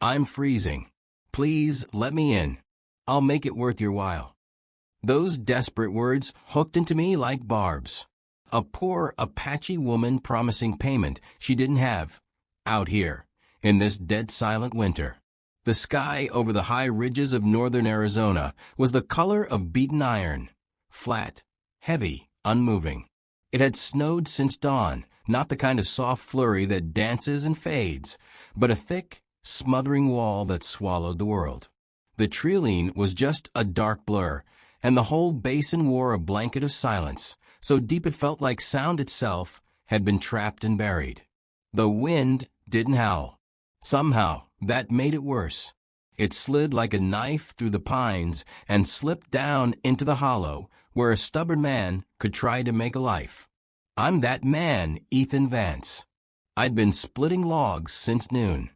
I'm freezing. Please let me in. I'll make it worth your while." Those desperate words hooked into me like barbs. A poor Apache woman promising payment she didn't have. Out here, in this dead silent winter. The sky over the high ridges of northern Arizona was the color of beaten iron. Flat, heavy, unmoving. It had snowed since dawn, not the kind of soft flurry that dances and fades, but a thick, smothering wall that swallowed the world. The trilene was just a dark blur, and the whole basin wore a blanket of silence, so deep it felt like sound itself had been trapped and buried. The wind didn't howl. Somehow, that made it worse. It slid like a knife through the pines and slipped down into the hollow where a stubborn man could try to make a life. I'm that man, Ethan Vance. I'd been splitting logs since noon.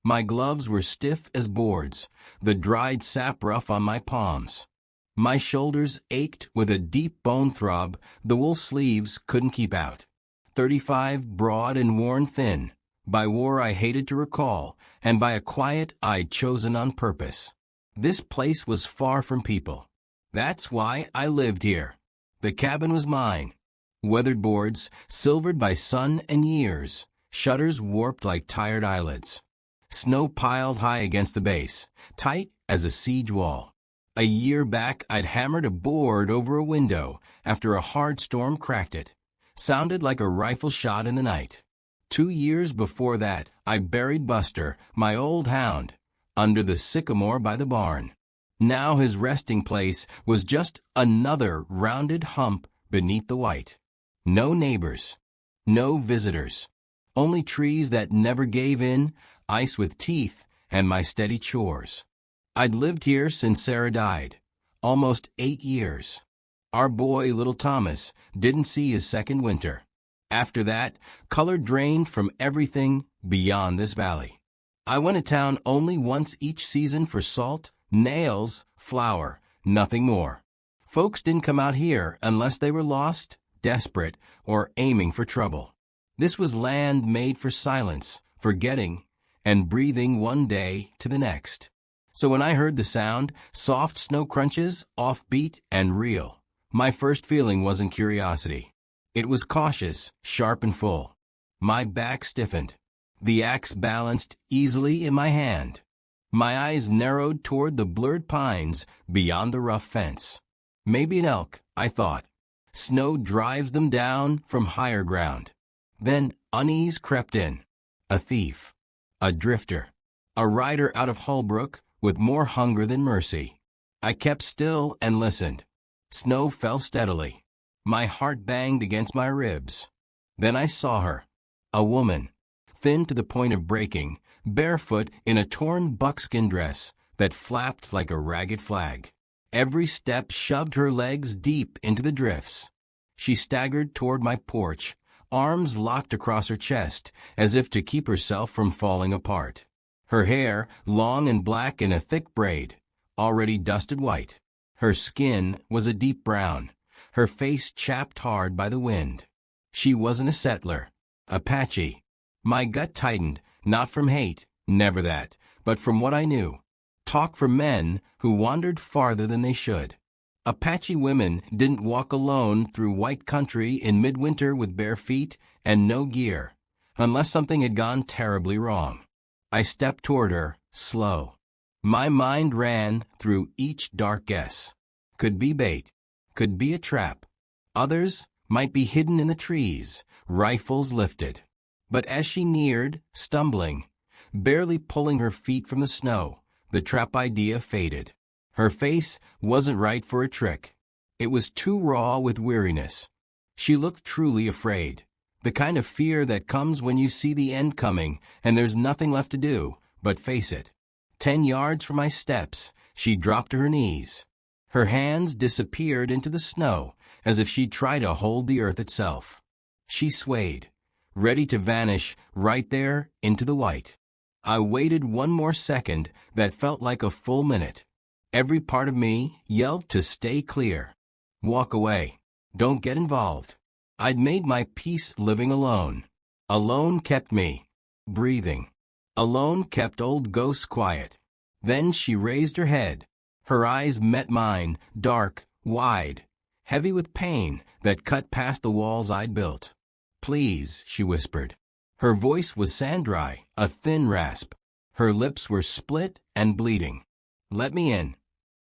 My gloves were stiff as boards, the dried sap rough on my palms. My shoulders ached with a deep bone throb the wool sleeves couldn't keep out. 35 broad and worn thin, by war I hated to recall, and by a quiet I'd chosen on purpose. This place was far from people. That's why I lived here. The cabin was mine. Weathered boards, silvered by sun and years, shutters warped like tired eyelids. Snow piled high against the base, tight as a siege wall. A year back I'd hammered a board over a window after a hard storm cracked it. Sounded like a rifle shot in the night. 2 years before that, I buried Buster, my old hound, under the sycamore by the barn. Now his resting place was just another rounded hump beneath the white. No neighbors. No visitors. Only trees that never gave in, ice with teeth, and my steady chores. I'd lived here since Sarah died. Almost 8 years. Our boy, little Thomas, didn't see his second winter. After that, color drained from everything beyond this valley. I went to town only once each season for salt, nails, flour, nothing more. Folks didn't come out here unless they were lost, desperate, or aiming for trouble. This was land made for silence, forgetting, and breathing one day to the next. So when I heard the sound, soft snow crunches, offbeat and real, my first feeling wasn't curiosity. It was cautious, sharp and full. My back stiffened. The axe balanced easily in my hand. My eyes narrowed toward the blurred pines beyond the rough fence. Maybe an elk, I thought. Snow drives them down from higher ground. Then unease crept in. A thief. A drifter. A rider out of Holbrook with more hunger than mercy. I kept still and listened. Snow fell steadily. My heart banged against my ribs. Then I saw her. A woman. Thin to the point of breaking, barefoot in a torn buckskin dress that flapped like a ragged flag. Every step shoved her legs deep into the drifts. She staggered toward my porch, arms locked across her chest, as if to keep herself from falling apart. Her hair, long and black in a thick braid, already dusted white. Her skin was a deep brown, her face chapped hard by the wind. She wasn't a settler. Apache. My gut tightened, not from hate, never that, but from what I knew. Talk for men who wandered farther than they should. Apache women didn't walk alone through white country in midwinter with bare feet and no gear, unless something had gone terribly wrong. I stepped toward her, slow. My mind ran through each dark guess. Could be bait. Could be a trap. Others might be hidden in the trees, rifles lifted. But as she neared, stumbling, barely pulling her feet from the snow, the trap idea faded. Her face wasn't right for a trick. It was too raw with weariness. She looked truly afraid. The kind of fear that comes when you see the end coming and there's nothing left to do but face it. 10 yards from my steps, she dropped to her knees. Her hands disappeared into the snow as if she'd try to hold the earth itself. She swayed, ready to vanish right there into the white. I waited one more second that felt like a full minute. Every part of me yelled to stay clear. Walk away. Don't get involved. I'd made my peace living alone. Alone kept me breathing. Alone kept old ghosts quiet. Then she raised her head. Her eyes met mine, dark, wide, heavy with pain that cut past the walls I'd built. "Please," she whispered. Her voice was sand-dry, a thin rasp. Her lips were split and bleeding. "Let me in."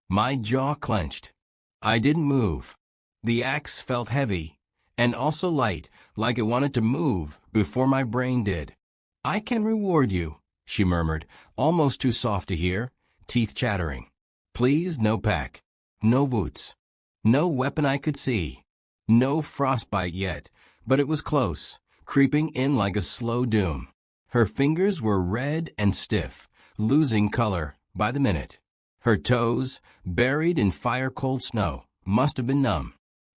My jaw clenched. I didn't move. The axe felt heavy, and also light, like it wanted to move before my brain did. "I can reward you," she murmured, almost too soft to hear, teeth chattering. "Please, no pack. No boots. No weapon I could see. No frostbite yet, but it was close, creeping in like a slow doom." Her fingers were red and stiff, losing color by the minute. Her toes, buried in fire-cold snow, must have been numb.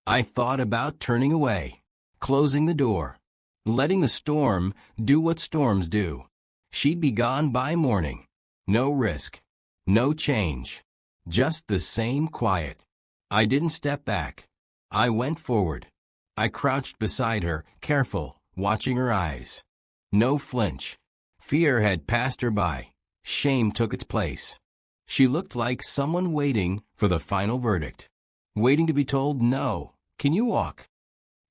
I thought about turning away, closing the door, letting the storm do what storms do. She'd be gone by morning. No risk. No change. Just the same quiet. I didn't step back. I went forward. I crouched beside her, careful, watching her eyes. No flinch. Fear had passed her by. Shame took its place. She looked like someone waiting for the final verdict. Waiting to be told, "No. Can you walk?"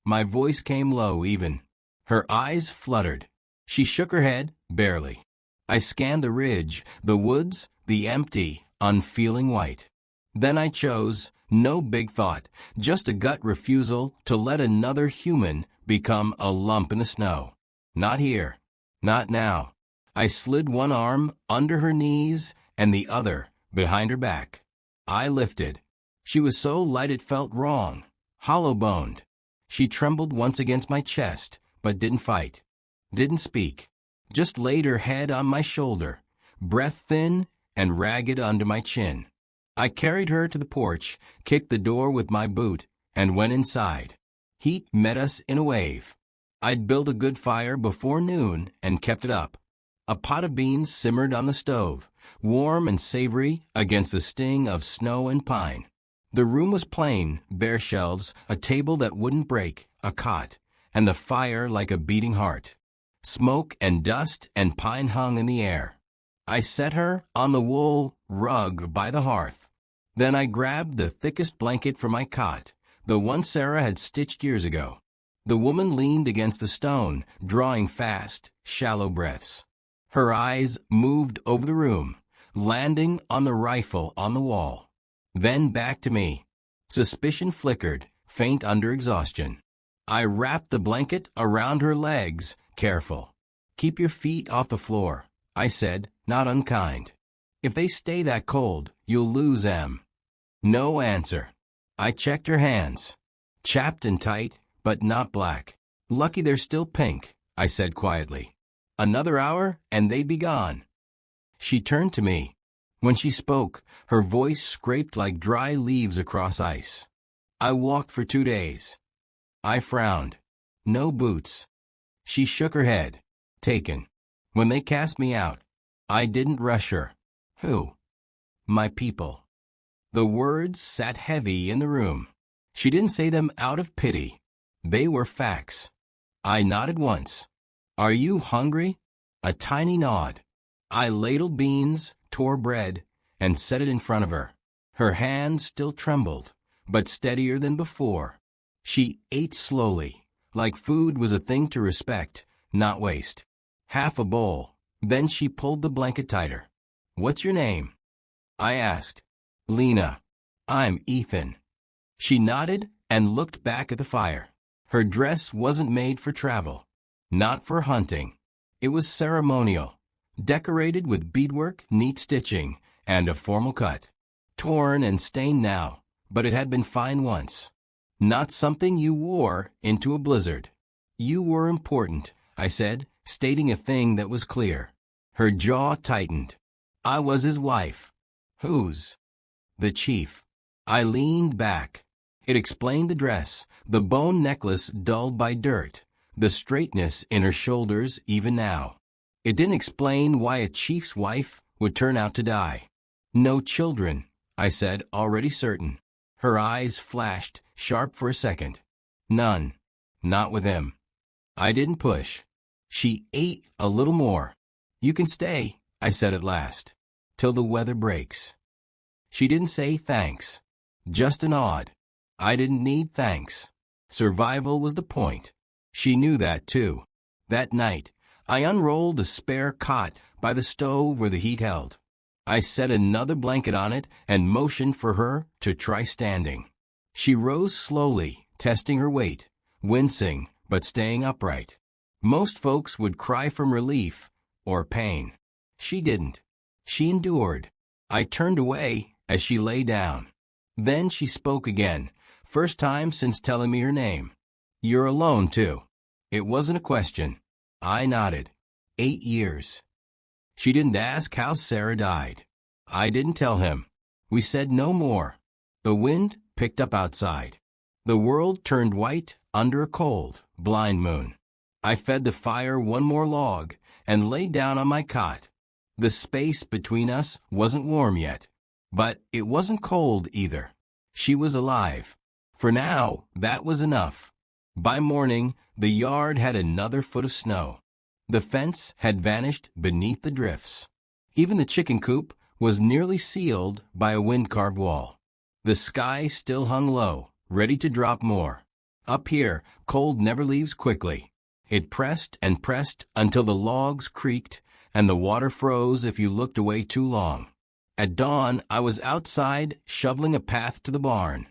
My voice came low even. Her eyes fluttered. She shook her head, barely. I scanned the ridge, the woods, the empty, unfeeling white. Then I chose, no big thought, just a gut refusal to let another human become a lump in the snow. Not here. Not now. I slid one arm under her knees and the other behind her back. I lifted. She was so light it felt wrong, hollow-boned. She trembled once against my chest, but didn't fight. Didn't speak. Just laid her head on my shoulder, breath thin and ragged under my chin. I carried her to the porch, kicked the door with my boot, and went inside. Heat met us in a wave. I'd built a good fire before noon and kept it up. A pot of beans simmered on the stove, warm and savory against the sting of snow and pine. The room was plain, bare shelves, a table that wouldn't break, a cot, and the fire like a beating heart. Smoke and dust and pine hung in the air. I set her on the wool rug by the hearth. Then I grabbed the thickest blanket from my cot, the one Sarah had stitched years ago. The woman leaned against the stone, drawing fast, shallow breaths. Her eyes moved over the room, landing on the rifle on the wall. Then back to me. Suspicion flickered, faint under exhaustion. I wrapped the blanket around her legs, careful. "Keep your feet off the floor," I said, not unkind. "If they stay that cold, you'll lose them." No answer. I checked her hands. Chapped and tight, but not black. "Lucky they're still pink," I said quietly. "Another hour, and they'd be gone." She turned to me. When she spoke, her voice scraped like dry leaves across ice. "I walked for 2 days." I frowned. "No boots." She shook her head. "Taken. When they cast me out." I didn't rush her. "Who?" "My people." The words sat heavy in the room. She didn't say them out of pity. They were facts. I nodded once. "Are you hungry?" A tiny nod. I ladled beans, tore bread, and set it in front of her. Her hand still trembled, but steadier than before. She ate slowly, like food was a thing to respect, not waste. Half a bowl. Then she pulled the blanket tighter. "What's your name?" I asked. "Lena." "I'm Ethan." She nodded and looked back at the fire. Her dress wasn't made for travel. Not for hunting. It was ceremonial, decorated with beadwork, neat stitching, and a formal cut. Torn and stained now, but it had been fine once. Not something you wore into a blizzard. "You were important," I said, stating a thing that was clear. Her jaw tightened. "I was his wife." "Whose?" "The chief." I leaned back. It explained the dress, the bone necklace dulled by dirt, the straightness in her shoulders even now. It didn't explain why a chief's wife would turn out to die. "No children," I said, already certain. Her eyes flashed, sharp for a second. "None. Not with him." I didn't push. She ate a little more. You can stay, I said at last, till the weather breaks. She didn't say thanks, just a nod. I didn't need thanks. Survival was the point. She knew that too. That night, I unrolled a spare cot by the stove where the heat held. I set another blanket on it and motioned for her to try standing. She rose slowly, testing her weight, wincing but staying upright. Most folks would cry from relief or pain. She didn't. She endured. I turned away as she lay down. Then she spoke again, first time since telling me her name. You're alone, too. It wasn't a question. I nodded. 8 years. She didn't ask how Sarah died. I didn't tell him. We said no more. The wind picked up outside. The world turned white under a cold, blind moon. I fed the fire one more log and lay down on my cot. The space between us wasn't warm yet, but it wasn't cold either. She was alive. For now, that was enough. By morning, the yard had another foot of snow. The fence had vanished beneath the drifts. Even the chicken coop was nearly sealed by a wind-carved wall. The sky still hung low, ready to drop more. Up here, cold never leaves quickly. It pressed and pressed until the logs creaked and the water froze if you looked away too long. At dawn, I was outside shoveling a path to the barn.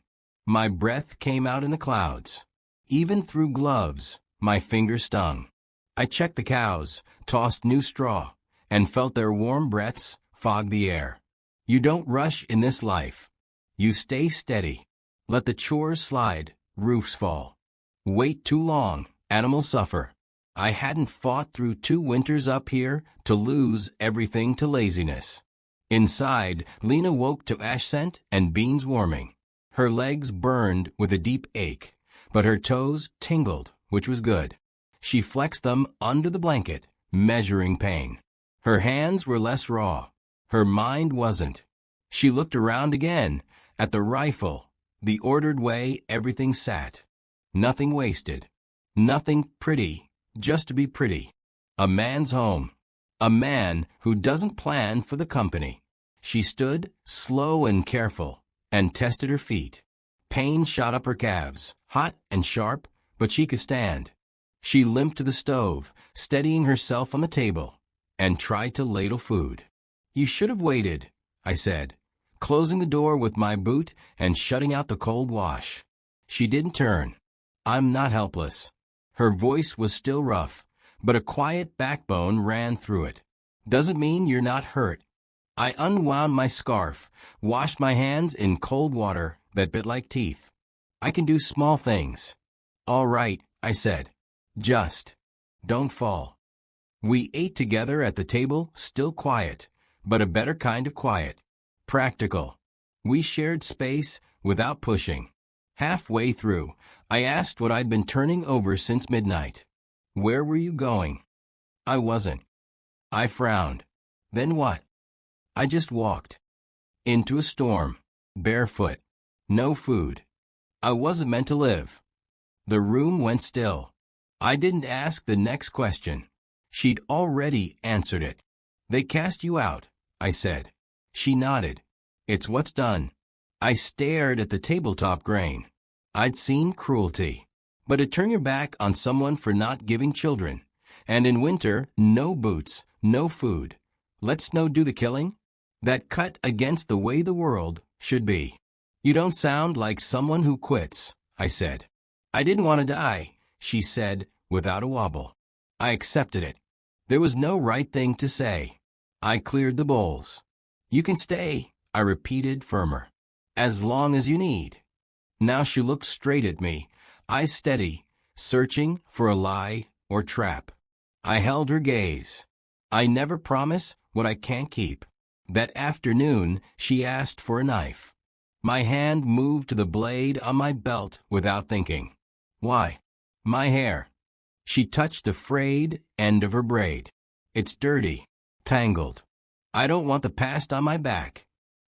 My breath came out in the clouds. Even through gloves, my fingers stung. I checked the cows, tossed new straw, and felt their warm breaths fog the air. You don't rush in this life. You stay steady. Let the chores slide, roofs fall. Wait too long, animals suffer. I hadn't fought through 2 winters up here to lose everything to laziness. Inside, Lena woke to ash scent and beans warming. Her legs burned with a deep ache, but her toes tingled, which was good. She flexed them under the blanket, measuring pain. Her hands were less raw. Her mind wasn't. She looked around again, at the rifle, the ordered way everything sat. Nothing wasted. Nothing pretty, just to be pretty. A man's home. A man who doesn't plan for the company. She stood, slow and careful, and tested her feet. Pain shot up her calves, hot and sharp, but she could stand. She limped to the stove, steadying herself on the table, and tried to ladle food. You should have waited, I said, closing the door with my boot and shutting out the cold wash. She didn't turn. I'm not helpless. Her voice was still rough, but a quiet backbone ran through it. Doesn't mean you're not hurt. I unwound my scarf, washed my hands in cold water that bit like teeth. I can do small things. All right, I said. Just don't fall. We ate together at the table, still quiet, but a better kind of quiet. Practical. We shared space without pushing. Halfway through, I asked what I'd been turning over since midnight. Where were you going? I wasn't. I frowned. Then what? I just walked. Into a storm. Barefoot. No food. I wasn't meant to live. The room went still. I didn't ask the next question. She'd already answered it. They cast you out, I said. She nodded. It's what's done. I stared at the tabletop grain. I'd seen cruelty. But to turn your back on someone for not giving children, and in winter, no boots, no food. Let snow do the killing? That cut against the way the world should be. You don't sound like someone who quits, I said. I didn't want to die, she said, without a wobble. I accepted it. There was no right thing to say. I cleared the bowls. You can stay, I repeated firmer. As long as you need. Now she looked straight at me, eyes steady, searching for a lie or trap. I held her gaze. I never promise what I can't keep. That afternoon, she asked for a knife. My hand moved to the blade on my belt without thinking. Why? My hair. She touched the frayed end of her braid. It's dirty, tangled. I don't want the past on my back.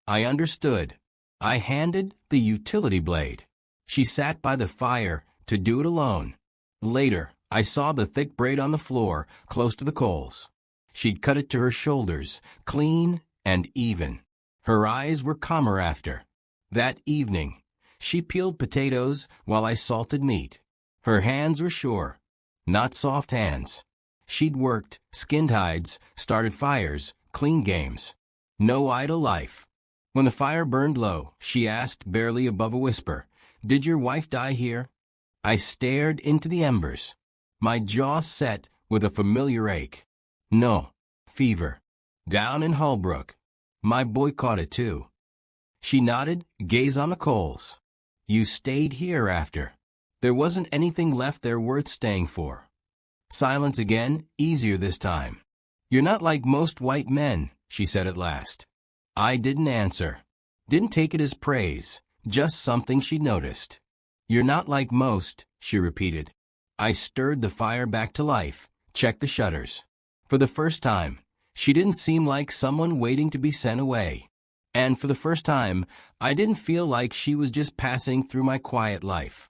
I understood. I handed the utility blade. She sat by the fire to do it alone. Later, I saw the thick braid on the floor close to the coals. She'd cut it to her shoulders, clean and even. Her eyes were calmer after. That evening, she peeled potatoes while I salted meat. Her hands were sure, not soft hands. She'd worked, skinned hides, started fires, cleaned games. No idle life. When the fire burned low, she asked, barely above a whisper, "Did your wife die here?" I stared into the embers. My jaw set with a familiar ache. No. Fever. Down in Holbrook. My boy caught it too. She nodded, gaze on the coals. You stayed here after. There wasn't anything left there worth staying for. Silence again, easier this time. You're not like most white men, she said at last. I didn't answer. Didn't take it as praise, just something she noticed. You're not like most, she repeated. I stirred the fire back to life, checked the shutters. For the first time, she didn't seem like someone waiting to be sent away. And for the first time, I didn't feel like she was just passing through my quiet life.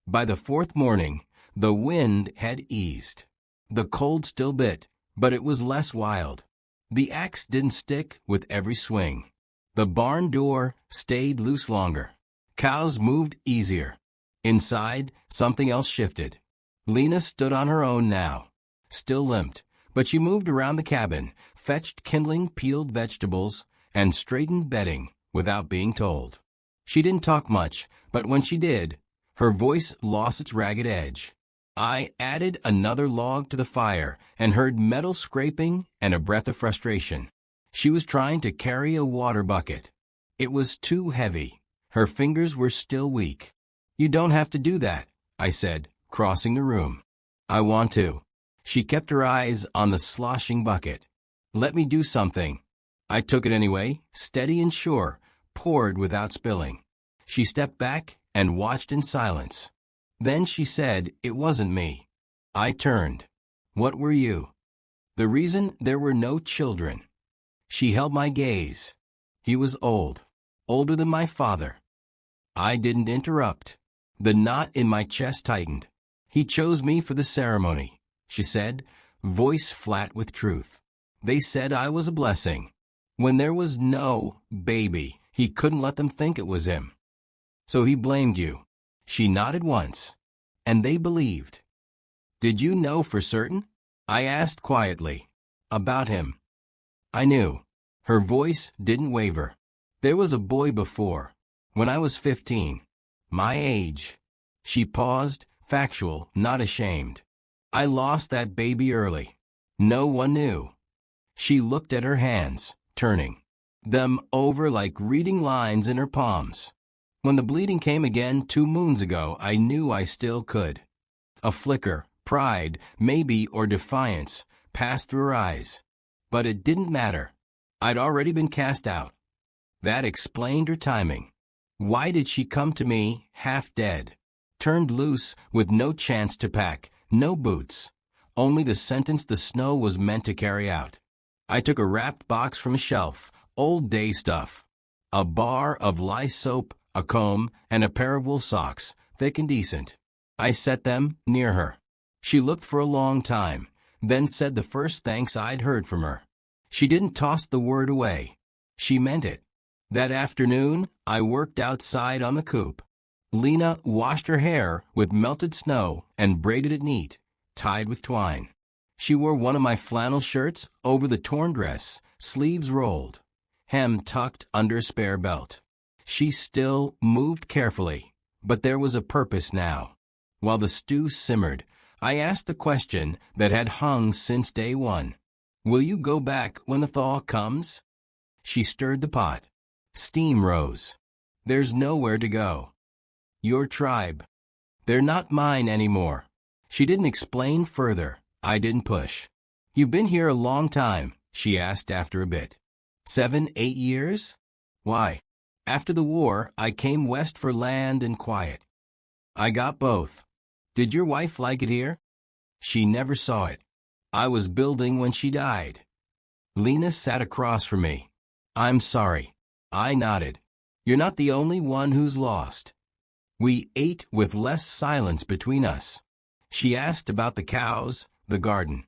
By the fourth morning, the wind had eased. The cold still bit, but it was less wild. The axe didn't stick with every swing. The barn door stayed loose longer. Cows moved easier. Inside, something else shifted. Lena stood on her own now. Still limped, but she moved around the cabin, fetched kindling, peeled vegetables, and straightened bedding without being told. She didn't talk much, but when she did, her voice lost its ragged edge. I added another log to the fire and heard metal scraping and a breath of frustration. She was trying to carry a water bucket. It was too heavy. Her fingers were still weak. You don't have to do that, I said, crossing the room. I want to. She kept her eyes on the sloshing bucket. Let me do something. I took it anyway, steady and sure, poured without spilling. She stepped back and watched in silence. Then she said it wasn't me. I turned. What were you? The reason there were no children. She held my gaze. He was old, older than my father. I didn't interrupt. The knot in my chest tightened. He chose me for the ceremony, she said, voice flat with truth. They said I was a blessing. When there was no baby, he couldn't let them think it was him. So he blamed you. She nodded once. And they believed. Did you know for certain? I asked quietly. About him. I knew. Her voice didn't waver. There was a boy before. When I was 15. My age. She paused, factual, not ashamed. I lost that baby early. No one knew. She looked at her hands, turning them over like reading lines in her palms. When the bleeding came again 2 moons ago, I knew I still could. A flicker, pride, maybe, or defiance, passed through her eyes. But it didn't matter. I'd already been cast out. That explained her timing. Why did she come to me, half dead? Turned loose, with no chance to pack, no boots. Only the sentence the snow was meant to carry out. I took a wrapped box from a shelf, old day stuff. A bar of lye soap, a comb, and a pair of wool socks, thick and decent. I set them near her. She looked for a long time, then said the first thanks I'd heard from her. She didn't toss the word away. She meant it. That afternoon, I worked outside on the coop. Lena washed her hair with melted snow and braided it neat, tied with twine. She wore one of my flannel shirts over the torn dress, sleeves rolled, hem tucked under a spare belt. She still moved carefully, but there was a purpose now. While the stew simmered, I asked the question that had hung since day one. Will you go back when the thaw comes? She stirred the pot. Steam rose. There's nowhere to go. Your tribe. They're not mine anymore. She didn't explain further. I didn't push. You've been here a long time, she asked after a bit. 7, 8 years? Why? After the war, I came west for land and quiet. I got both. Did your wife like it here? She never saw it. I was building when she died. Lena sat across from me. I'm sorry. I nodded. You're not the only one who's lost. We ate with less silence between us. She asked about the cows, the garden.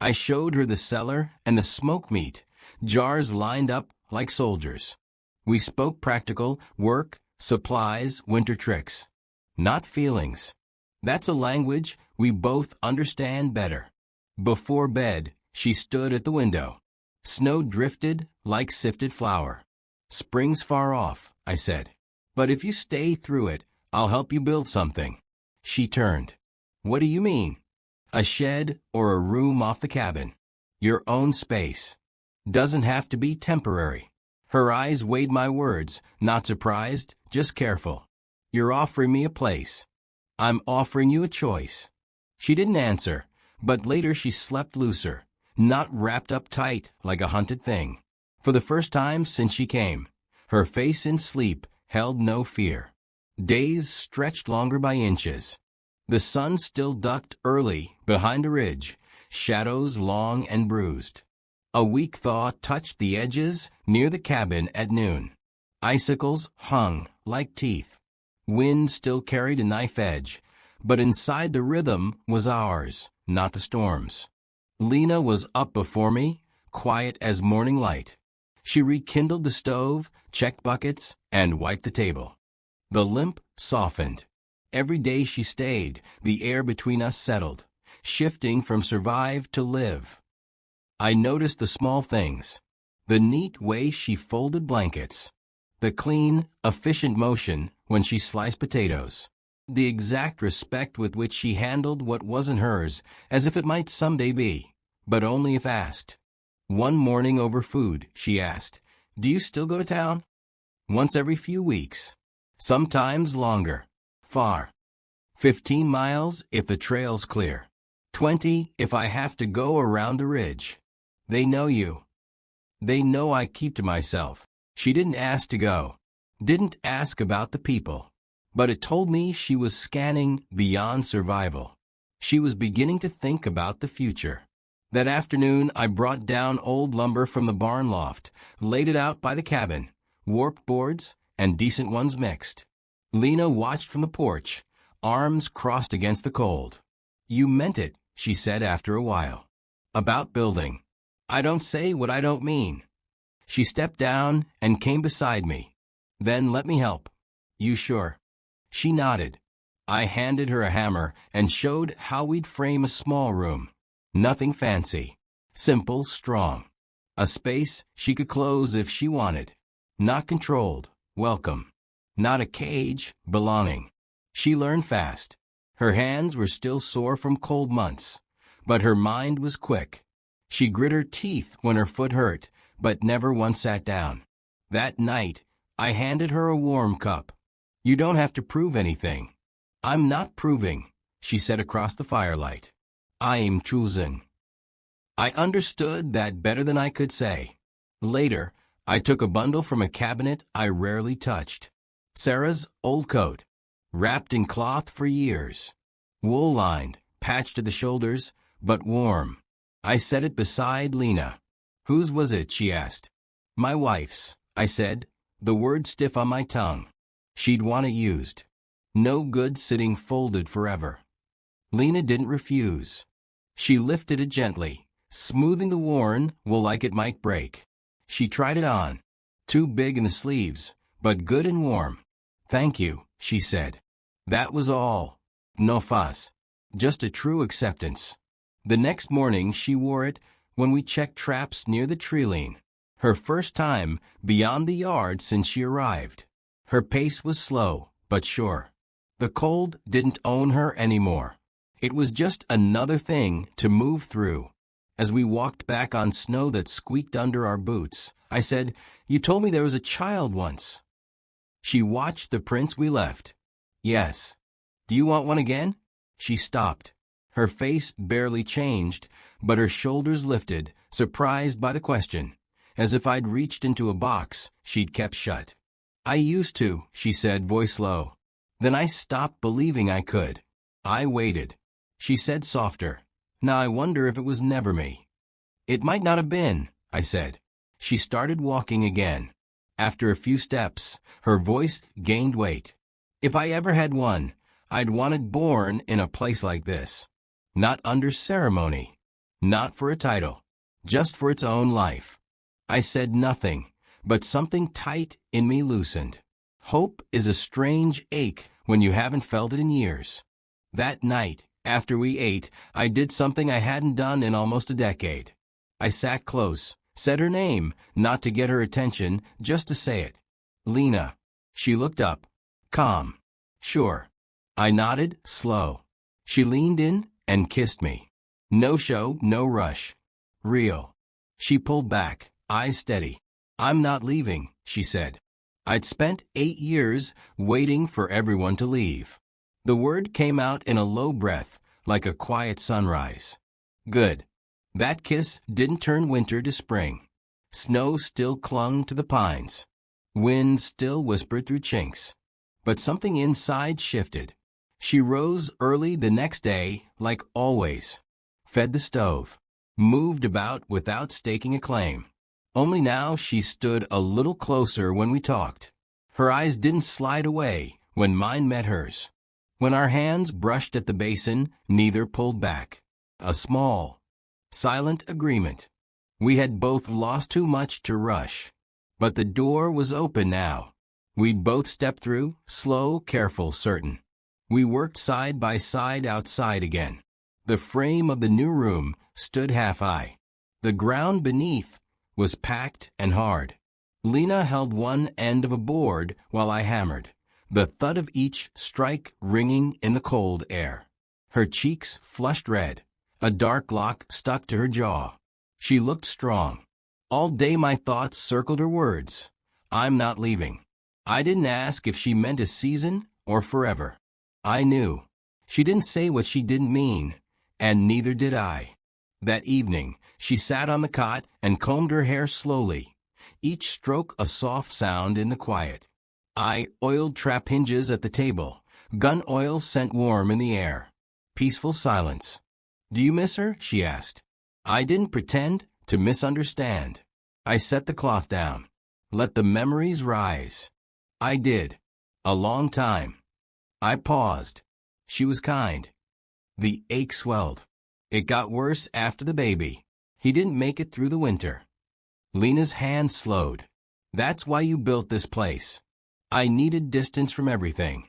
I showed her the cellar and the smoke meat, jars lined up like soldiers. We spoke practical, work, supplies, winter tricks. Not feelings. That's a language we both understand better. Before bed, she stood at the window. Snow drifted like sifted flour. Spring's far off, I said. But if you stay through it, I'll help you build something. She turned. What do you mean? A shed or a room off the cabin. Your own space. Doesn't have to be temporary. Her eyes weighed my words, not surprised, just careful. You're offering me a place. I'm offering you a choice. She didn't answer, but later she slept looser, not wrapped up tight like a hunted thing. For the first time since she came, her face in sleep held no fear. Days stretched longer by inches. The sun still ducked early behind a ridge, shadows long and bruised. A weak thaw touched the edges near the cabin at noon. Icicles hung like teeth. Wind still carried a knife edge, but inside the rhythm was ours, not the storm's. Lena was up before me, quiet as morning light. She rekindled the stove, checked buckets, and wiped the table. The limp softened. Every day she stayed, the air between us settled, shifting from survive to live. I noticed the small things. The neat way she folded blankets. The clean, efficient motion when she sliced potatoes. The exact respect with which she handled what wasn't hers, as if it might someday be, but only if asked. One morning over food, she asked, "Do you still go to town?" Once every few weeks. Sometimes longer. Far. 15 miles if the trail's clear. 20 if I have to go around a ridge. They know you. They know I keep to myself. She didn't ask to go. Didn't ask about the people. But it told me she was scanning beyond survival. She was beginning to think about the future. That afternoon, I brought down old lumber from the barn loft, laid it out by the cabin, warped boards and decent ones mixed. Lena watched from the porch, arms crossed against the cold. "You meant it," she said after a while. "About building. I don't say what I don't mean." She stepped down and came beside me. "Then let me help." "You sure?" She nodded. I handed her a hammer and showed how we'd frame a small room. Nothing fancy. Simple, strong. A space she could close if she wanted. Not controlled. Welcome. Not a cage. Belonging. She learned fast. Her hands were still sore from cold months, but her mind was quick. She grit her teeth when her foot hurt, but never once sat down. That night, I handed her a warm cup. "You don't have to prove anything." "I'm not proving," she said across the firelight. "I'm choosing." I understood that better than I could say. Later, I took a bundle from a cabinet I rarely touched. Sarah's old coat, wrapped in cloth for years. Wool-lined, patched at the shoulders, but warm. I set it beside Lena. "Whose was it?" she asked. "My wife's," I said, the word stiff on my tongue. She'd want it used. No good sitting folded forever. Lena didn't refuse. She lifted it gently, smoothing the worn wool like it might break. She tried it on. Too big in the sleeves, but good and warm. "Thank you," she said. That was all. No fuss. Just a true acceptance. The next morning she wore it when we checked traps near the tree-line. Her first time beyond the yard since she arrived. Her pace was slow, but sure. The cold didn't own her anymore. It was just another thing to move through. As we walked back on snow that squeaked under our boots, I said, "You told me there was a child once." She watched the prints we left. "Yes." "Do you want one again?" She stopped. Her face barely changed, but her shoulders lifted, surprised by the question, as if I'd reached into a box she'd kept shut. "I used to," she said, voice low. "Then I stopped believing I could." I waited. She said softer, "Now I wonder if it was never me." "It might not have been," I said. She started walking again. After a few steps, her voice gained weight. "If I ever had one, I'd want it born in a place like this. Not under ceremony. Not for a title. Just for its own life. I said nothing, but something tight in me loosened. Hope is a strange ache when you haven't felt it in years. That night, after we ate, I did something I hadn't done in almost a decade. I sat close, said her name, not to get her attention, just to say it. Lena. She looked up. Calm. Sure. I nodded, slow. She leaned in and kissed me. No show, no rush. Real. She pulled back, eyes steady. I'm not leaving, she said. I'd spent 8 years waiting for everyone to leave. The word came out in a low breath, like a quiet sunrise. Good. That kiss didn't turn winter to spring. Snow still clung to the pines. Wind still whispered through chinks. But something inside shifted. She rose early the next day, like always. Fed the stove. Moved about without staking a claim. Only now she stood a little closer when we talked. Her eyes didn't slide away when mine met hers. When our hands brushed at the basin, neither pulled back. A small, silent agreement. We had both lost too much to rush. But the door was open now. We'd both stepped through, slow, careful, certain. We worked side by side outside again. The frame of the new room stood half high. The ground beneath was packed and hard. Lena held one end of a board while I hammered, the thud of each strike ringing in the cold air. Her cheeks flushed red. A dark lock stuck to her jaw. She looked strong. All day my thoughts circled her words. I'm not leaving. I didn't ask if she meant a season or forever. I knew. She didn't say what she didn't mean, and neither did I. That evening, she sat on the cot and combed her hair slowly, each stroke a soft sound in the quiet. I oiled trap hinges at the table, gun oil scent warm in the air. Peaceful silence. Do you miss her? She asked. I didn't pretend to misunderstand. I set the cloth down. Let the memories rise. I did. A long time. I paused. She was kind. The ache swelled. It got worse after the baby. He didn't make it through the winter. Lena's hand slowed. That's why you built this place. I needed distance from everything.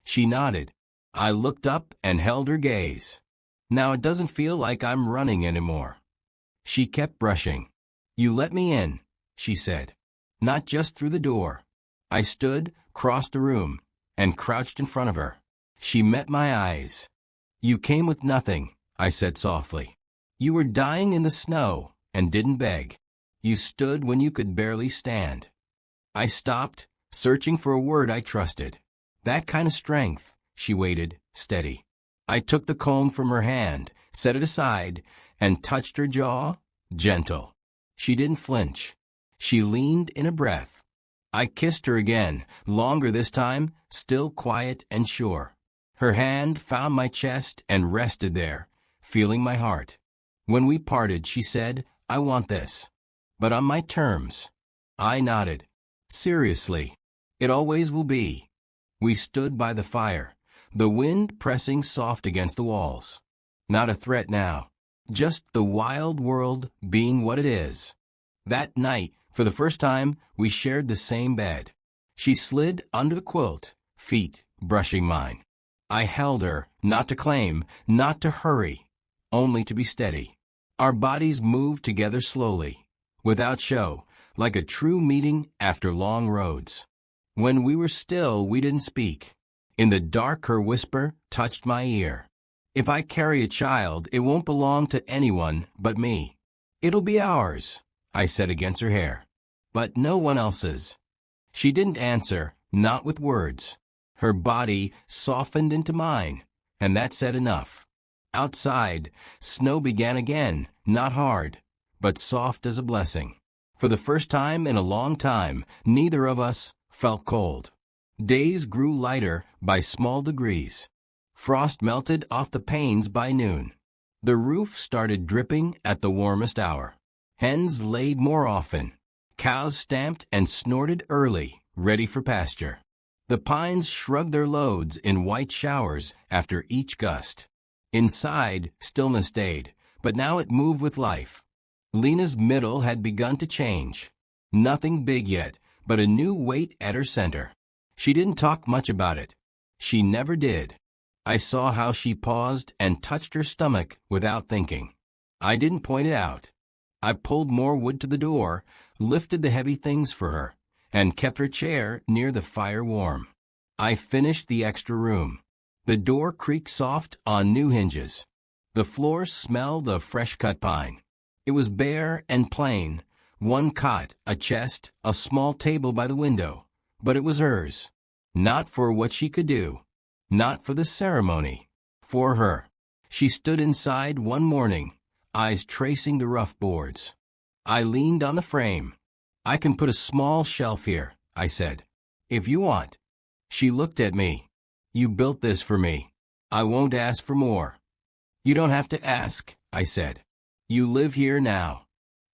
She nodded. I looked up and held her gaze. Now it doesn't feel like I'm running anymore. She kept brushing. You let me in, she said. Not just through the door. I stood, crossed the room, and crouched in front of her. She met my eyes. You came with nothing, I said softly. You were dying in the snow and didn't beg. You stood when you could barely stand. I stopped, searching for a word I trusted. That kind of strength. She waited, steady. I took the comb from her hand, set it aside, and touched her jaw, gentle. She didn't flinch. She leaned in a breath. I kissed her again, longer this time, still quiet and sure. Her hand found my chest and rested there, feeling my heart. When we parted, she said, I want this. But on my terms. I nodded. Seriously. It always will be. We stood by the fire, the wind pressing soft against the walls. Not a threat now. Just the wild world being what it is. That night, for the first time, we shared the same bed. She slid under the quilt, feet brushing mine. I held her, not to claim, not to hurry, only to be steady. Our bodies moved together slowly, without show, like a true meeting after long roads. When we were still, we didn't speak. In the dark, her whisper touched my ear. If I carry a child, it won't belong to anyone but me. It'll be ours, I said against her hair. But no one else's. She didn't answer, not with words. Her body softened into mine, and that said enough. Outside, snow began again, not hard, but soft as a blessing. For the first time in a long time, neither of us felt cold. Days grew lighter by small degrees. Frost melted off the panes by noon. The roof started dripping at the warmest hour. Hens laid more often. Cows stamped and snorted early, ready for pasture. The pines shrugged their loads in white showers after each gust. Inside, stillness stayed, but now it moved with life. Lena's middle had begun to change. Nothing big yet, but a new weight at her center. She didn't talk much about it. She never did. I saw how she paused and touched her stomach without thinking. I didn't point it out. I pulled more wood to the door, lifted the heavy things for her, and kept her chair near the fire warm. I finished the extra room. The door creaked soft on new hinges. The floor smelled of fresh-cut pine. It was bare and plain, one cot, a chest, a small table by the window, but it was hers. Not for what she could do. Not for the ceremony. For her. She stood inside one morning, eyes tracing the rough boards. I leaned on the frame. "I can put a small shelf here," I said. "If you want." She looked at me. "You built this for me. I won't ask for more." "You don't have to ask," I said. "You live here now."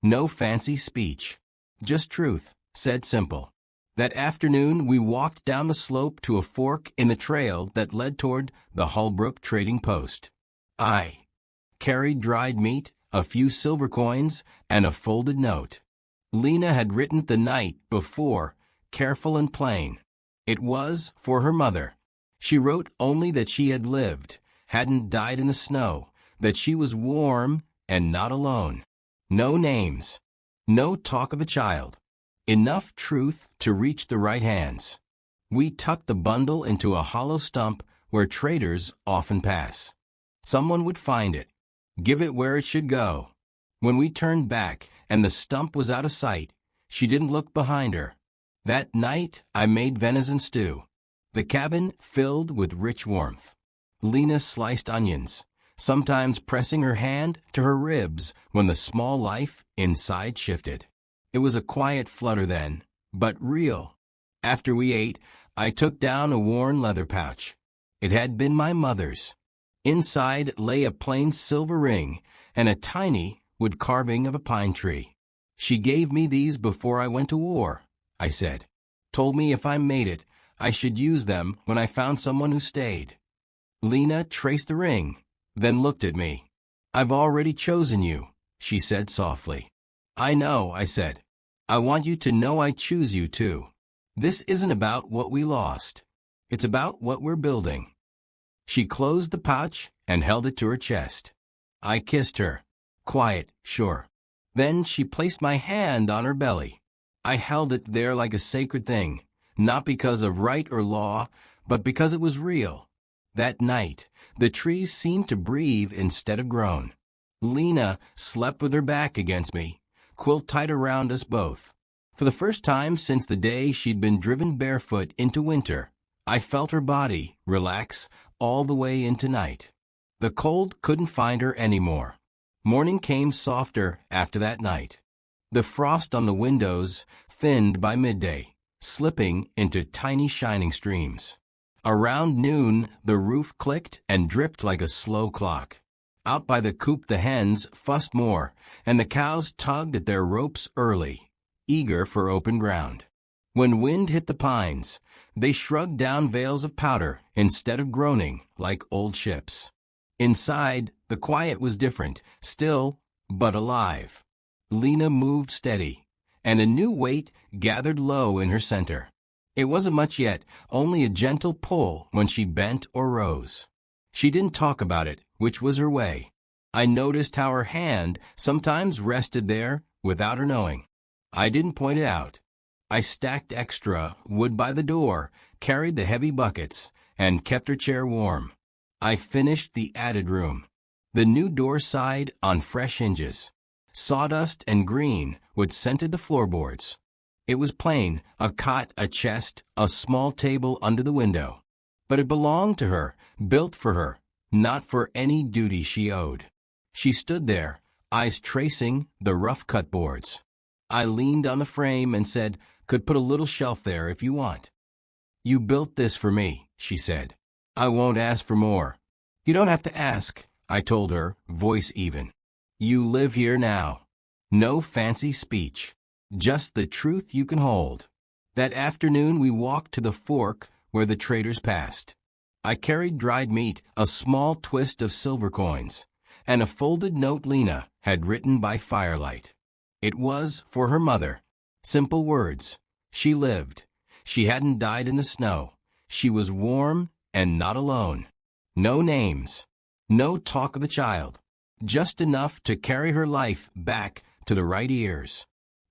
No fancy speech. Just truth, said simple. That afternoon we walked down the slope to a fork in the trail that led toward the Hullbrook trading post. I carried dried meat, a few silver coins, and a folded note. Lena had written the night before, careful and plain. It was for her mother. She wrote only that she had lived, hadn't died in the snow, that she was warm and not alone. No names. No talk of a child. Enough truth to reach the right hands. We tucked the bundle into a hollow stump where traders often pass. Someone would find it, give it where it should go. When we turned back and the stump was out of sight, she didn't look behind her. That night I made venison stew. The cabin filled with rich warmth. Lena sliced onions, sometimes pressing her hand to her ribs when the small life inside shifted. It was a quiet flutter then, but real. After we ate, I took down a worn leather pouch. It had been my mother's. Inside lay a plain silver ring and a tiny wood carving of a pine tree. "She gave me these before I went to war," I said. "Told me if I made it, I should use them when I found someone who stayed." Lena traced the ring, then looked at me. "I've already chosen you," she said softly. "I know," I said. "I want you to know I choose you too. This isn't about what we lost. It's about what we're building." She closed the pouch and held it to her chest. I kissed her. Quiet, sure. Then she placed my hand on her belly. I held it there like a sacred thing, not because of right or law, but because it was real. That night, the trees seemed to breathe instead of groan. Lena slept with her back against me, quilt tight around us both. For the first time since the day she'd been driven barefoot into winter, I felt her body relax all the way into night. The cold couldn't find her anymore. Morning came softer after that night. The frost on the windows thinned by midday, slipping into tiny shining streams. Around noon, the roof clicked and dripped like a slow clock. Out by the coop the hens fussed more, and the cows tugged at their ropes early, eager for open ground. When wind hit the pines, they shrugged down veils of powder instead of groaning like old ships. Inside, the quiet was different, still, but alive. Lena moved steady, and a new weight gathered low in her center. It wasn't much yet, only a gentle pull when she bent or rose. She didn't talk about it, which was her way. I noticed how her hand sometimes rested there without her knowing. I didn't point it out. I stacked extra wood by the door, carried the heavy buckets, and kept her chair warm. I finished the added room. The new door side on fresh hinges. Sawdust and green would scented the floorboards. It was plain, a cot, a chest, a small table under the window. But it belonged to her, built for her, not for any duty she owed. She stood there, eyes tracing the rough-cut boards. I leaned on the frame and said, "Could put a little shelf there if you want." "You built this for me," she said. "I won't ask for more." "You don't have to ask," I told her, voice even. "You live here now." No fancy speech, just the truth you can hold. That afternoon we walked to the fork where the traders passed. I carried dried meat, a small twist of silver coins, and a folded note Lena had written by firelight. It was for her mother. Simple words. She lived. She hadn't died in the snow. She was warm and not alone. No names. No talk of the child. Just enough to carry her life back to the right ears.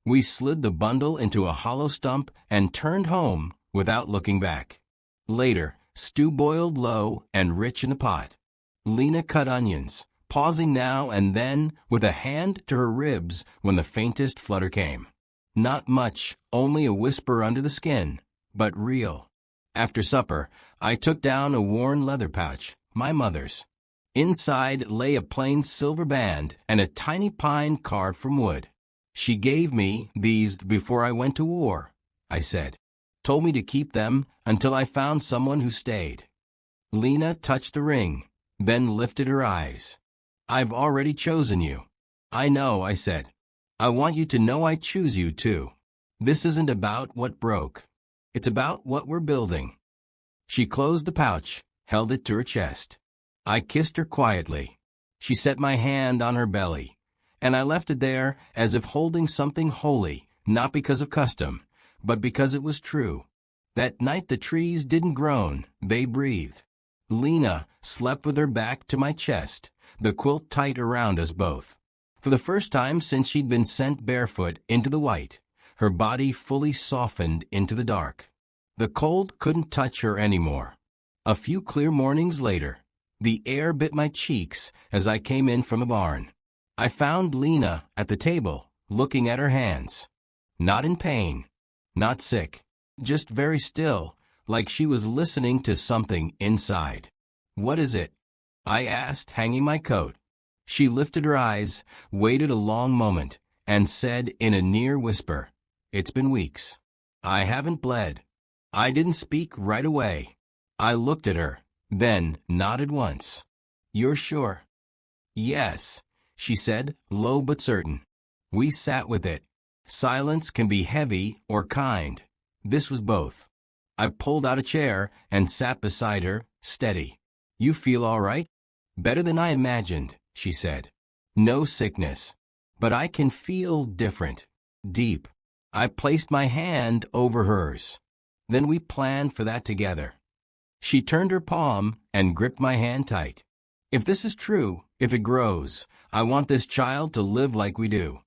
We slid the bundle into a hollow stump and turned home without looking back. Later, stew boiled low and rich in the pot. Lena cut onions, pausing now and then with a hand to her ribs when the faintest flutter came. Not much, only a whisper under the skin, but real. After supper, I took down a worn leather pouch, my mother's. Inside lay a plain silver band and a tiny pine carved from wood. She gave me these before I went to war, I said. Told me to keep them until I found someone who stayed. Lena touched the ring, then lifted her eyes. I've already chosen you. I know, I said. I want you to know I choose you too. This isn't about what broke. It's about what we're building. She closed the pouch, held it to her chest. I kissed her quietly. She set my hand on her belly, and I left it there as if holding something holy, not because of custom, but because it was true. That night the trees didn't groan, they breathed. Lena slept with her back to my chest, the quilt tight around us both. For the first time since she'd been sent barefoot into the white, her body fully softened into the dark. The cold couldn't touch her anymore. A few clear mornings later, the air bit my cheeks as I came in from the barn. I found Lena at the table, looking at her hands. Not in pain, not sick, just very still, like she was listening to something inside. What is it? I asked, hanging my coat. She lifted her eyes, waited a long moment, and said in a near whisper, It's been weeks. I haven't bled. I didn't speak right away. I looked at her, then nodded once. You're sure? Yes, she said, low but certain. We sat with it. Silence can be heavy or kind. This was both. I pulled out a chair and sat beside her, steady. You feel all right? Better than I imagined, she said. No sickness. But I can feel different. Deep. I placed my hand over hers. Then we planned for that together. She turned her palm and gripped my hand tight. If this is true, if it grows, I want this child to live like we do.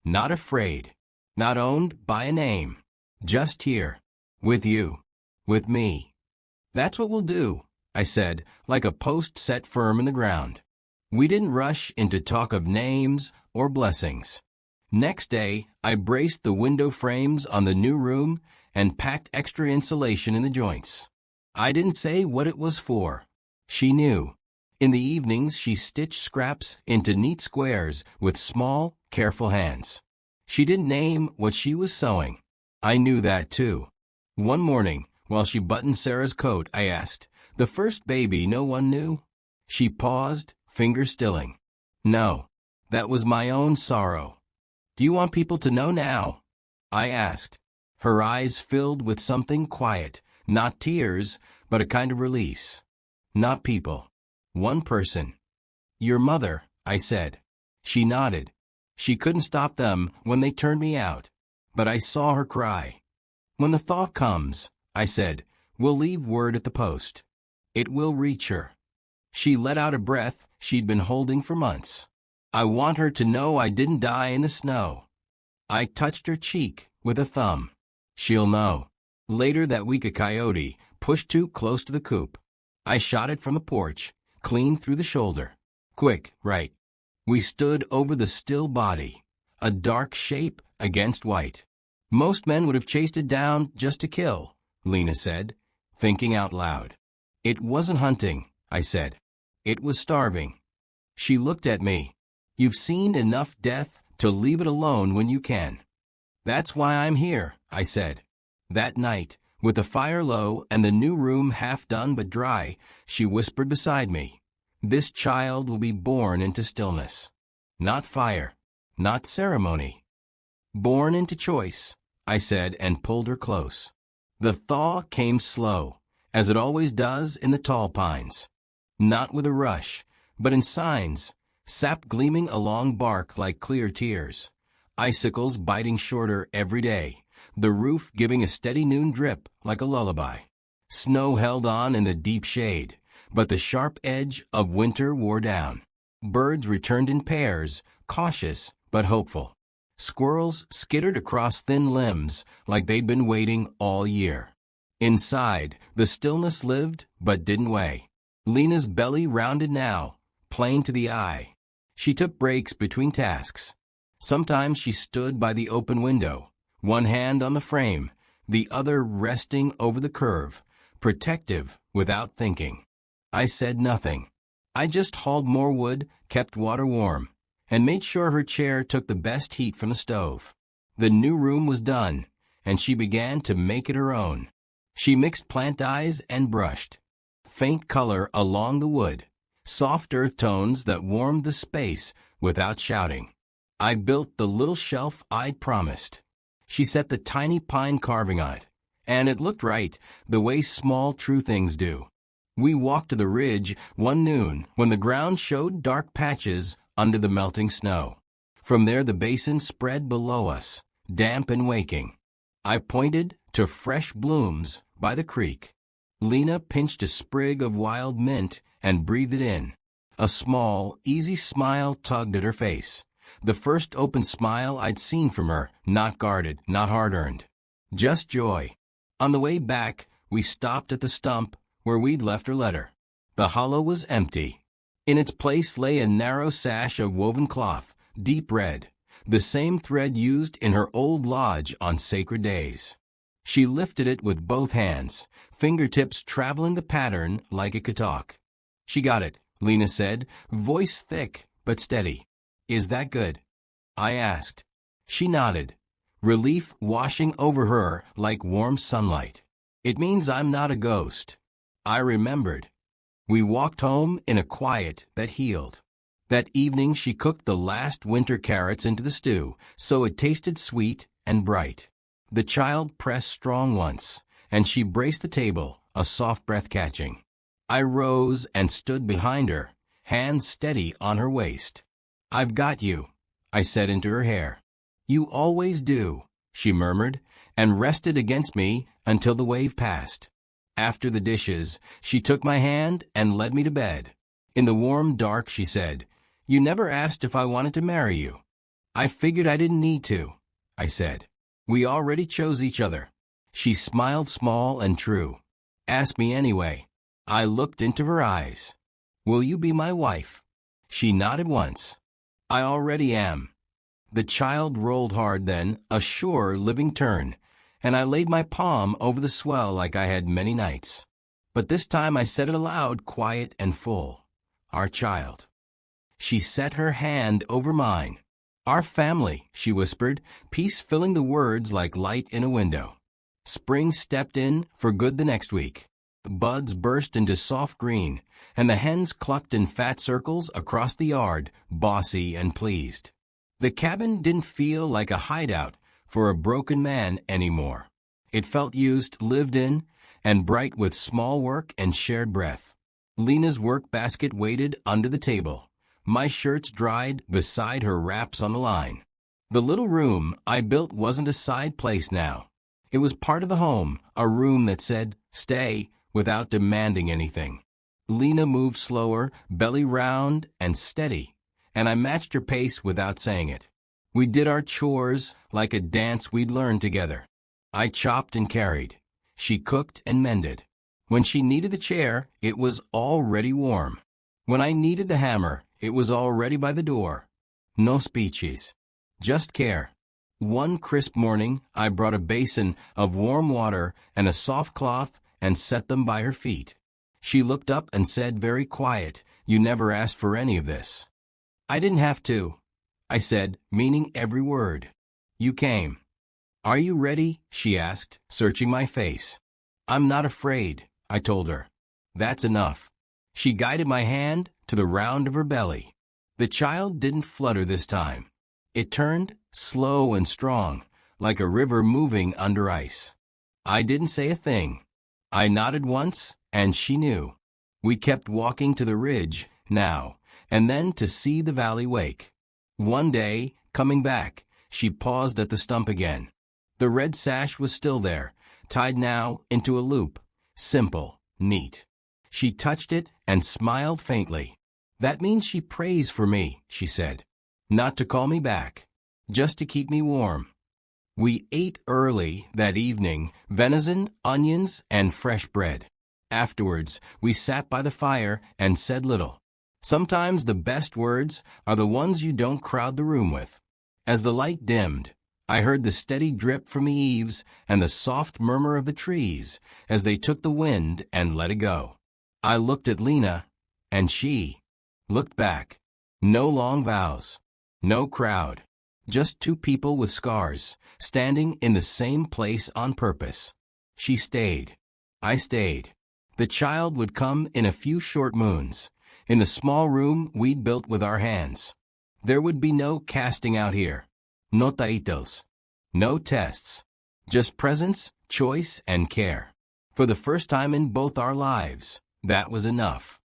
Not afraid. Not owned by a name. Just here. With you. With me. That's what we'll do, I said, like a post set firm in the ground. We didn't rush into talk of names or blessings. Next day, I braced the window frames on the new room and packed extra insulation in the joints. I didn't say what it was for. She knew. In the evenings, she stitched scraps into neat squares with small, careful hands. She didn't name what she was sewing. I knew that too. One morning, while she buttoned Sarah's coat, I asked, The first baby no one knew? She paused, fingers stilling. No, that was my own sorrow. Do you want people to know now? I asked. Her eyes filled with something quiet, not tears, but a kind of release. Not people. One person. Your mother, I said. She nodded. She couldn't stop them when they turned me out. But I saw her cry. When the thaw comes, I said, we'll leave word at the post. It will reach her. She let out a breath she'd been holding for months. I want her to know I didn't die in the snow. I touched her cheek with a thumb. She'll know. Later that week a coyote pushed too close to the coop. I shot it from the porch, clean through the shoulder. Quick, right. We stood over the still body, a dark shape against white. Most men would have chased it down just to kill, Lena said, thinking out loud. It wasn't hunting, I said. It was starving. She looked at me. You've seen enough death to leave it alone when you can. That's why I'm here, I said. That night, with the fire low and the new room half done but dry, she whispered beside me, This child will be born into stillness. Not fire, not ceremony. Born into choice, I said and pulled her close. The thaw came slow, as it always does in the tall pines. Not with a rush, but in signs, sap gleaming along bark like clear tears, icicles biting shorter every day, the roof giving a steady noon drip like a lullaby. Snow held on in the deep shade, but the sharp edge of winter wore down. Birds returned in pairs, cautious but hopeful. Squirrels skittered across thin limbs like they'd been waiting all year. Inside, the stillness lived but didn't weigh. Lena's belly rounded now, plain to the eye. She took breaks between tasks. Sometimes she stood by the open window, one hand on the frame, the other resting over the curve, protective without thinking. I said nothing. I just hauled more wood, kept water warm, and made sure her chair took the best heat from the stove. The new room was done, and she began to make it her own. She mixed plant dyes and brushed. Faint color along the wood, soft earth tones that warmed the space without shouting. I built the little shelf I'd promised. She set the tiny pine carving on it, and it looked right, the way small true things do. We walked to the ridge one noon when the ground showed dark patches under the melting snow. From there the basin spread below us, damp and waking. I pointed to fresh blooms by the creek. Lena pinched a sprig of wild mint and breathed it in. A small, easy smile tugged at her face. The first open smile I'd seen from her, not guarded, not hard-earned. Just joy. On the way back, we stopped at the stump where we'd left her letter. The hollow was empty. In its place lay a narrow sash of woven cloth, deep red, the same thread used in her old lodge on sacred days. She lifted it with both hands, fingertips traveling the pattern like it could talk. "She got it," Lena said, voice thick but steady. "Is that good?" I asked. She nodded, relief washing over her like warm sunlight. "It means I'm not a ghost." I remembered. We walked home in a quiet that healed. That evening she cooked the last winter carrots into the stew, so it tasted sweet and bright. The child pressed strong once, and she braced the table, a soft breath catching. I rose and stood behind her, hands steady on her waist. "I've got you," I said into her hair. "You always do," she murmured, and rested against me until the wave passed. After the dishes, she took my hand and led me to bed. In the warm dark, she said, "You never asked if I wanted to marry you." "I figured I didn't need to," I said. "We already chose each other." She smiled small and true. "Ask me anyway." I looked into her eyes. "Will you be my wife?" She nodded once. "I already am." The child rolled hard then, a sure, living turn, and I laid my palm over the swell like I had many nights. But this time I said it aloud, quiet and full. "Our child." She set her hand over mine. "Our family," she whispered, peace filling the words like light in a window. Spring stepped in for good the next week. Buds burst into soft green, and the hens clucked in fat circles across the yard, bossy and pleased. The cabin didn't feel like a hideout for a broken man anymore. It felt used, lived in, and bright with small work and shared breath. Lena's work basket waited under the table. My shirts dried beside her wraps on the line. The little room I built wasn't a side place now. It was part of the home, a room that said, "Stay," without demanding anything. Lena moved slower, belly round and steady, and I matched her pace without saying it. We did our chores like a dance we'd learned together. I chopped and carried. She cooked and mended. When she needed the chair, it was already warm. When I needed the hammer, it was already by the door. No speeches, just care. One crisp morning, I brought a basin of warm water and a soft cloth and set them by her feet. She looked up and said very quiet, "You never asked for any of this." "I didn't have to," I said, meaning every word. "You came." "Are you ready?" she asked, searching my face. "I'm not afraid," I told her. "That's enough." She guided my hand to the round of her belly. The child didn't flutter this time. It turned, slow and strong, like a river moving under ice. I didn't say a thing. I nodded once, and she knew. We kept walking to the ridge, now, and then to see the valley wake. One day, coming back, she paused at the stump again. The red sash was still there, tied now into a loop. Simple, neat. She touched it and smiled faintly. "That means she prays for me," she said. "Not to call me back, just to keep me warm." We ate early that evening, venison, onions, and fresh bread. Afterwards, we sat by the fire and said little. Sometimes the best words are the ones you don't crowd the room with. As the light dimmed, I heard the steady drip from the eaves and the soft murmur of the trees as they took the wind and let it go. I looked at Lena, and she looked back. No long vows, no crowd, just two people with scars, standing in the same place on purpose. She stayed. I stayed. The child would come in a few short moons, in the small room we'd built with our hands. There would be no casting out here. No taitos. No tests. Just presence, choice, and care. For the first time in both our lives, that was enough.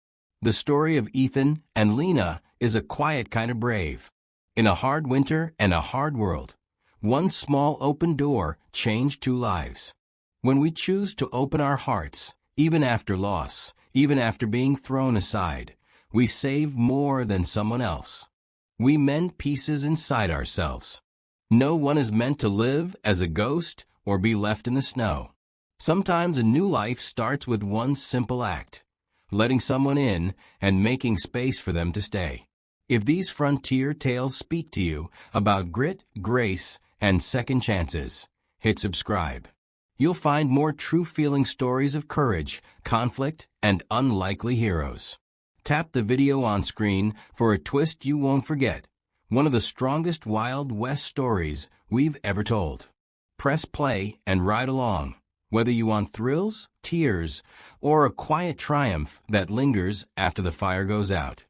The story of Ethan and Lena is a quiet kind of brave. In a hard winter and a hard world, one small open door changed two lives. When we choose to open our hearts, even after loss, even after being thrown aside, we save more than someone else. We mend pieces inside ourselves. No one is meant to live as a ghost or be left in the snow. Sometimes a new life starts with one simple act, letting someone in and making space for them to stay. If these frontier tales speak to you about grit, grace, and second chances, hit subscribe. You'll find more true-feeling stories of courage, conflict, and unlikely heroes. Tap the video on screen for a twist you won't forget. One of the strongest Wild West stories we've ever told. Press play and ride along, whether you want thrills, tears, or a quiet triumph that lingers after the fire goes out.